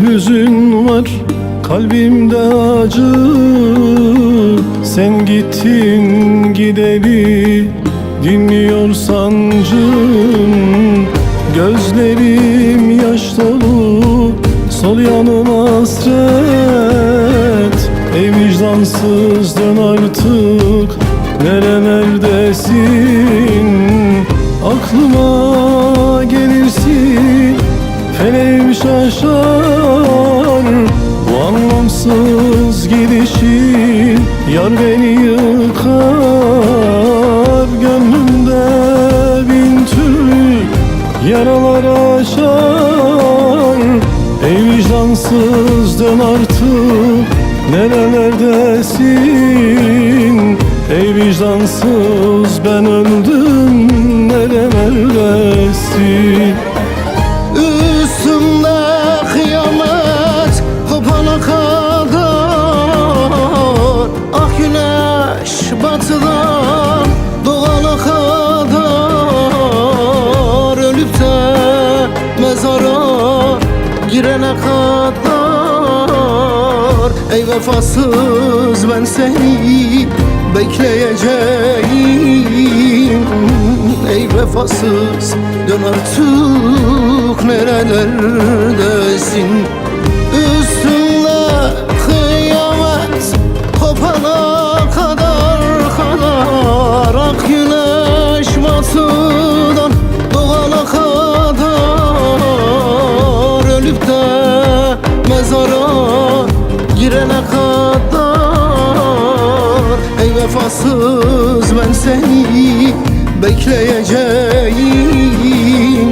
hüzün var, kalbimde acı. Sen gittin gideli, dinmiyor sancım. Gözlerim yaş dolu, sol yanım hasret. Ey vicdansız dön artık, nerelerdesin? Aklıma gelirsin, feleğim şaşar. Bu anlamsız gidişin yar beni yıkar. Gönlümde bin türlü yaralar açar. Ey vicdansız dön artık, nerelerdesin? Ey vicdansız ben öldüm, nerelerdesin? Üstümde kıyamet kopana kadar, ah güneş batıdan doğana kadar, ölüp de mezara girene kadar. Ey vefasız ben seni bekleyeceğim. Ey vefasız dön artık, nerelerdesin? Üstümde kıyamet kopana kadar, ak güneş batıdan doğana kadar, ölüp de mezara girene kadar. Ey vefasız ben seni bekleyeceğim.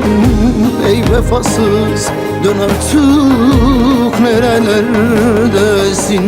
Ey vefasız dön artık, nerelerdesin?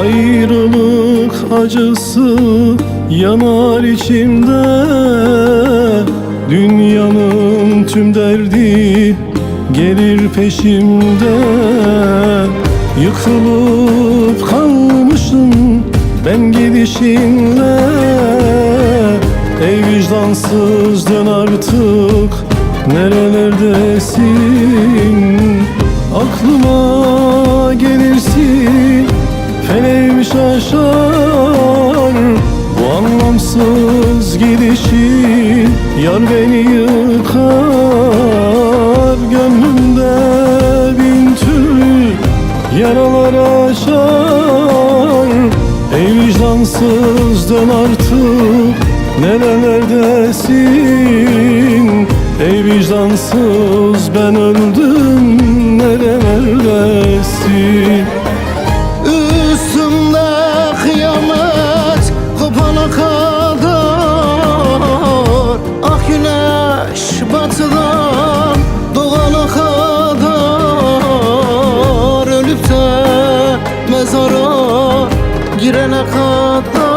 Ayrılık acısı yanar içimde. Dünyanın tüm derdi gelir peşimde. Yıkılıp kalmışım ben gidişinle. Ey vicdansız dön artık, nerelerdesin? Aklıma gelirsin, feleğim şaşar. Bu anlamsız gidişin yar beni yıkar. Gönlümde bin türlü yaralar açar. Ey vicdansız dön artık, nerelerdesin? Ey vicdansız ben öldüm, nerelerdesin? Üstümde kıyamet kopana kadar, ah güneş batıdan doğana kadar, ölüp de mezara girene kadar.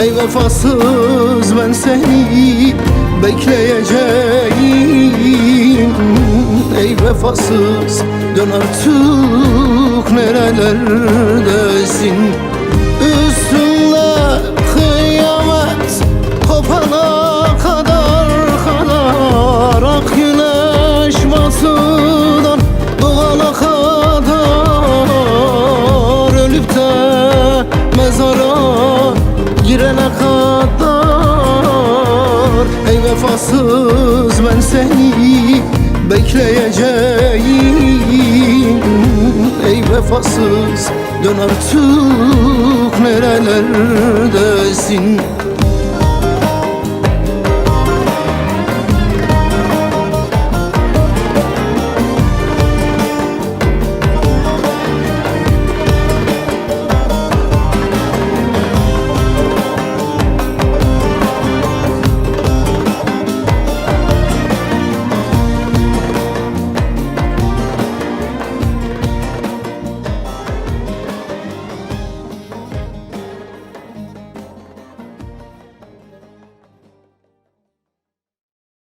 Ey vefasız ben seni bekleyeceğim. Ey vefasız dön artık, nerelerdesin? Üstümde kıyamet kopana kadar, ak güneş batıdan doğana kadar, ölüp de mezara girene kadar. Ey vefasız ben seni bekleyeceğim. Ey vefasız dön artık, nerelerdesin?